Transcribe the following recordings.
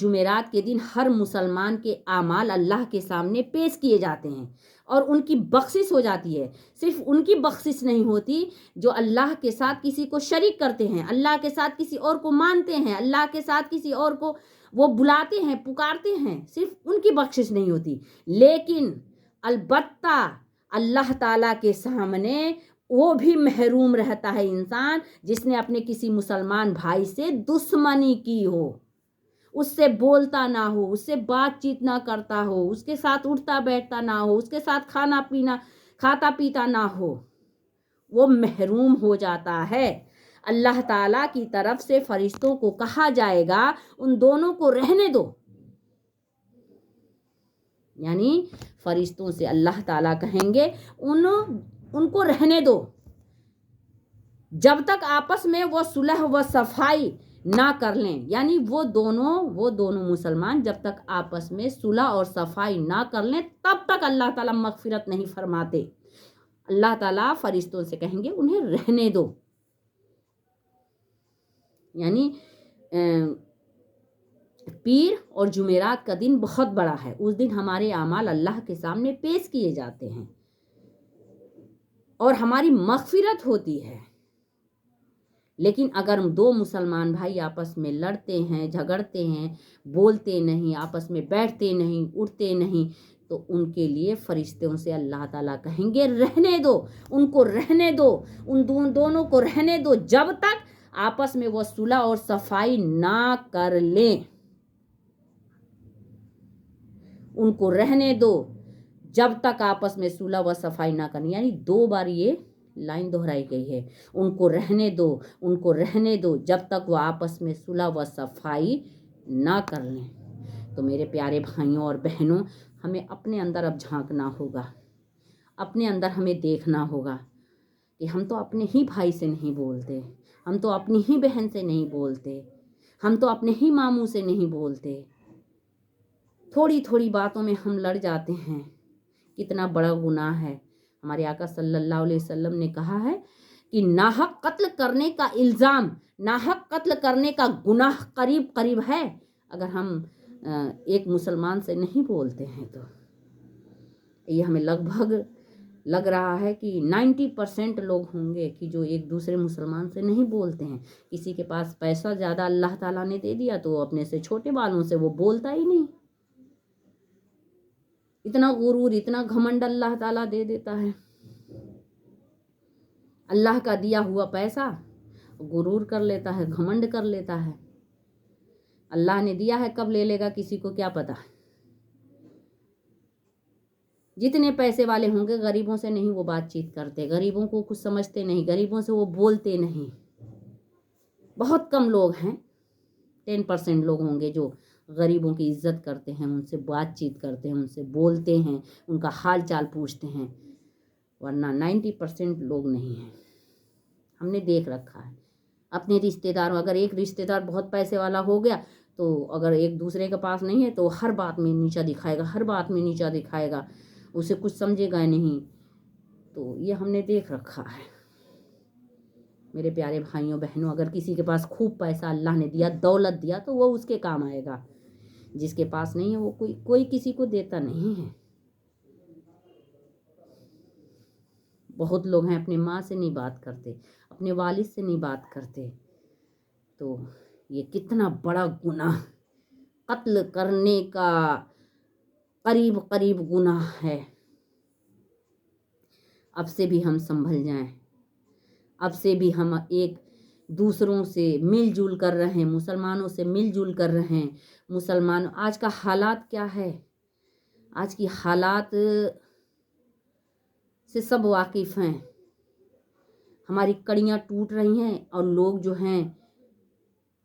جمعرات کے دن ہر مسلمان کے اعمال اللہ کے سامنے پیش کیے جاتے ہیں اور ان کی بخشش ہو جاتی ہے۔ صرف ان کی بخشش نہیں ہوتی جو اللہ کے ساتھ کسی کو شریک کرتے ہیں، اللہ کے ساتھ کسی اور کو مانتے ہیں، اللہ کے ساتھ کسی اور کو وہ بلاتے ہیں، پکارتے ہیں، صرف ان کی بخشش نہیں ہوتی، لیکن البتہ اللہ تعالیٰ کے سامنے وہ بھی محروم رہتا ہے انسان جس نے اپنے کسی مسلمان بھائی سے دشمنی کی ہو، اس سے بولتا نہ ہو، اس سے بات چیت نہ کرتا ہو، اس کے ساتھ اٹھتا بیٹھتا نہ ہو، اس کے ساتھ کھاتا پیتا نہ ہو، وہ محروم ہو جاتا ہے۔ اللہ تعالیٰ کی طرف سے فرشتوں کو کہا جائے گا ان دونوں کو رہنے دو، یعنی فرشتوں سے اللہ تعالیٰ کہیں گے ان کو رہنے دو جب تک آپس میں وہ صلح و صفائی نہ کر لیں، یعنی وہ دونوں مسلمان جب تک آپس میں صلح اور صفائی نہ کر لیں تب تک اللہ تعالیٰ مغفرت نہیں فرماتے۔ اللہ تعالیٰ فرشتوں سے کہیں گے انہیں رہنے دو، یعنی پیر اور جمعرات کا دن بہت بڑا ہے، اس دن ہمارے اعمال اللہ کے سامنے پیش کیے جاتے ہیں اور ہماری مغفرت ہوتی ہے۔ لیکن اگر دو مسلمان بھائی آپس میں لڑتے ہیں، جھگڑتے ہیں، بولتے نہیں، آپس میں بیٹھتے نہیں، اٹھتے نہیں، تو ان کے لیے فرشتوں سے اللہ تعالیٰ کہیں گے رہنے دو، ان کو رہنے دو، ان دونوں کو رہنے دو جب تک آپس میں وہ صلح اور صفائی نہ کر لیں، ان کو رہنے دو جب تک آپس میں صلح و صفائی نہ کریں، یعنی 2 بار یہ لائن دہرائی گئی ہے، ان کو رہنے دو، ان کو رہنے دو جب تک وہ آپس میں صلح و صفائی نہ کر لیں۔ تو میرے پیارے بھائیوں اور بہنوں، ہمیں اپنے اندر اب جھانکنا ہوگا، اپنے اندر ہمیں دیکھنا ہوگا کہ ہم تو اپنے ہی بھائی سے نہیں بولتے، ہم تو اپنی ہی بہن سے نہیں بولتے، ہم تو اپنے ہی ماموں سے نہیں بولتے، تھوڑی تھوڑی باتوں میں ہم لڑ جاتے ہیں، کتنا بڑا گناہ ہے۔ ہمارے آقا صلی اللہ علیہ وسلم نے کہا ہے کہ ناحق قتل کرنے کا الزام، ناحق قتل کرنے کا گناہ قریب قریب ہے، اگر ہم ایک مسلمان سے نہیں بولتے ہیں تو یہ ہمیں لگ رہا ہے کہ 90% لوگ ہوں گے کہ جو ایک دوسرے مسلمان سے نہیں بولتے ہیں۔ کسی کے پاس پیسہ زیادہ اللہ تعالیٰ نے دے دیا تو اپنے سے چھوٹے والوں سے وہ بولتا ہی نہیں، اتنا غرور، اتنا گھمنڈ اللہ تعالیٰ دے دیتا ہے۔ اللہ کا دیا ہوا پیسہ غرور کر لیتا ہے، گھمنڈ کر لیتا ہے۔ اللہ نے دیا ہے، کب لے لے گا کسی کو کیا پتا۔ جتنے پیسے والے ہوں گے غریبوں سے نہیں وہ بات چیت کرتے، غریبوں کو کچھ سمجھتے نہیں، غریبوں سے وہ بولتے نہیں۔ بہت کم لوگ ہیں، 10% لوگ ہوں گے جو غریبوں کی عزت کرتے ہیں، ان سے بات چیت کرتے ہیں، ان سے بولتے ہیں، ان کا حال چال پوچھتے ہیں، ورنہ 90% لوگ نہیں ہیں۔ ہم نے دیکھ رکھا ہے اپنے رشتہ داروں، اگر ایک رشتہ دار بہت پیسے والا ہو گیا تو اگر ایک دوسرے کے پاس نہیں ہے تو ہر بات میں نیچا دکھائے گا، ہر بات میں نیچا دکھائے گا، اسے کچھ سمجھے گا نہیں۔ تو یہ ہم نے دیکھ رکھا ہے۔ میرے پیارے بھائیوں بہنوں، اگر کسی کے پاس خوب پیسہ اللہ نے دیا، دولت دیا، تو وہ اس کے کام آئے گا، جس کے پاس نہیں ہے وہ کوئی کسی کو دیتا نہیں ہے۔ بہت لوگ ہیں اپنے ماں سے نہیں بات کرتے، اپنے والد سے نہیں بات کرتے، تو یہ کتنا بڑا گناہ، قتل کرنے کا قریب قریب گناہ ہے۔ اب سے بھی ہم سنبھل جائیں، اب سے بھی ہم ایک دوسروں سے مل جل کر رہیں، مسلمانوں سے مل جل کر رہیں۔ آج کا حالات کیا ہے، آج کی حالات سے سب واقف ہیں، ہماری کڑیاں ٹوٹ رہی ہیں اور لوگ جو ہیں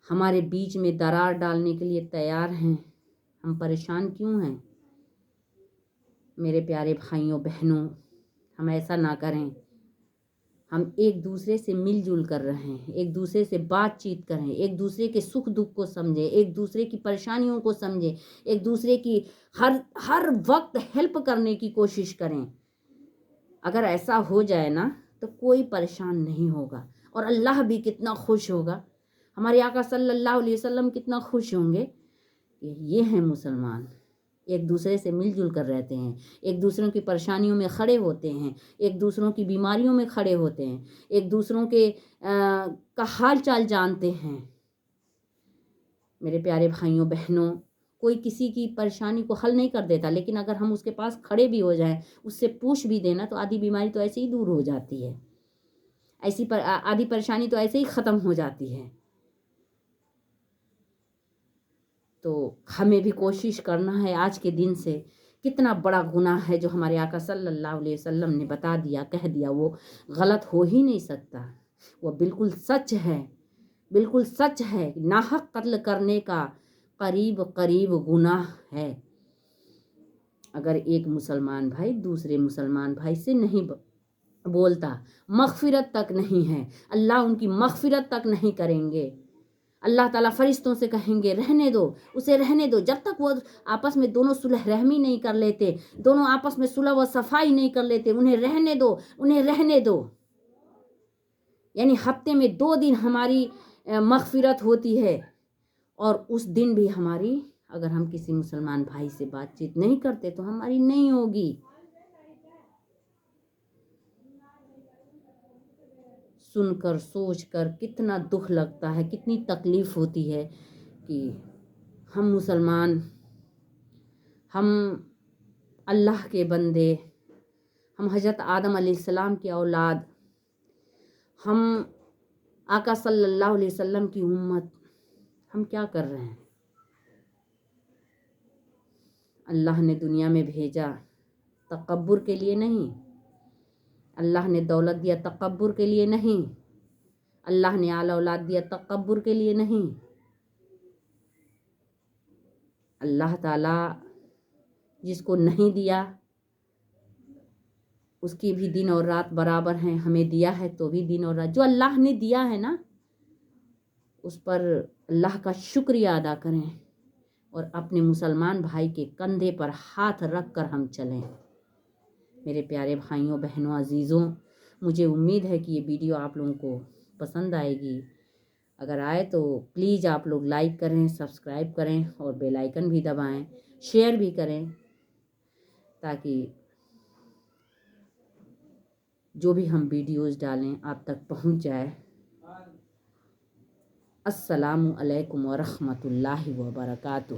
ہمارے بیچ میں درار ڈالنے کے لیے تیار ہیں۔ ہم پریشان کیوں ہیں؟ میرے پیارے بھائیوں بہنوں، ہم ایسا نہ کریں، ہم ایک دوسرے سے مل جل کر رہیں، ایک دوسرے سے بات چیت کریں، ایک دوسرے کے سکھ دکھ کو سمجھیں، ایک دوسرے کی پریشانیوں کو سمجھیں، ایک دوسرے کی ہر وقت ہیلپ کرنے کی کوشش کریں۔ اگر ایسا ہو جائے نا تو کوئی پریشان نہیں ہوگا اور اللہ بھی کتنا خوش ہوگا، ہمارے آقا صلی اللہ علیہ وسلم کتنا خوش ہوں گے کہ یہ ہیں مسلمان، ایک دوسرے سے مل جل کر رہتے ہیں، ایک دوسروں کی پریشانیوں میں کھڑے ہوتے ہیں، ایک دوسروں کی بیماریوں میں کھڑے ہوتے ہیں، ایک دوسروں کے کا حال چال جانتے ہیں۔ میرے پیارے بھائیوں بہنوں، کوئی کسی کی پریشانی کو حل نہیں کر دیتا، لیکن اگر ہم اس کے پاس کھڑے بھی ہو جائیں، اس سے پوچھ بھی دینا، تو آدھی بیماری تو ایسے ہی دور ہو جاتی ہے، آدھی پریشانی تو ایسے ہی ختم ہو جاتی ہے۔ تو ہمیں بھی کوشش کرنا ہے آج کے دن سے، کتنا بڑا گناہ ہے جو ہمارے آقا صلی اللہ علیہ وسلم نے بتا دیا، کہہ دیا، وہ غلط ہو ہی نہیں سکتا، وہ بالکل سچ ہے، بالکل سچ ہے۔ ناحق قتل کرنے کا قریب قریب گناہ ہے۔ اگر ایک مسلمان بھائی دوسرے مسلمان بھائی سے نہیں بولتا، مغفرت تک نہیں ہے، اللہ ان کی مغفرت تک نہیں کریں گے۔ اللہ تعالیٰ فرشتوں سے کہیں گے رہنے دو، اسے رہنے دو، جب تک وہ آپس میں دونوں صلح رحمی نہیں کر لیتے، دونوں آپس میں صلح و صفائی نہیں کر لیتے، انہیں رہنے دو، انہیں رہنے دو۔ یعنی ہفتے میں 2 دن ہماری مغفرت ہوتی ہے، اور اس دن بھی ہماری، اگر ہم کسی مسلمان بھائی سے بات چیت نہیں کرتے تو ہماری نہیں ہوگی۔ سن کر سوچ کر کتنا دکھ لگتا ہے، کتنی تکلیف ہوتی ہے کہ ہم مسلمان، ہم اللہ کے بندے، ہم حضرت آدم علیہ السلام کی اولاد، ہم آقا صلی اللہ علیہ وسلم کی امت، ہم کیا کر رہے ہیں؟ اللہ نے دنیا میں بھیجا تکبر کے لیے نہیں، اللہ نے دولت دیا تکبر کے لیے نہیں، اللہ نے اعلی اولاد دیا تکبر کے لیے نہیں۔ اللہ تعالیٰ جس کو نہیں دیا اس کی بھی دن اور رات برابر ہیں، ہمیں دیا ہے تو بھی دن اور رات، جو اللہ نے دیا ہے نا اس پر اللہ کا شکریہ ادا کریں، اور اپنے مسلمان بھائی کے کندھے پر ہاتھ رکھ کر ہم چلیں۔ میرے پیارے بھائیوں بہنوں عزیزوں، مجھے امید ہے کہ یہ ویڈیو آپ لوگوں کو پسند آئے گی۔ اگر آئے تو پلیز آپ لوگ لائک کریں، سبسکرائب کریں، اور بیل آئیکن بھی دبائیں، شیئر بھی کریں، تاکہ جو بھی ہم ویڈیوز ڈالیں آپ تک پہنچ جائے۔ السلام علیکم ورحمۃ اللہ وبرکاتہ۔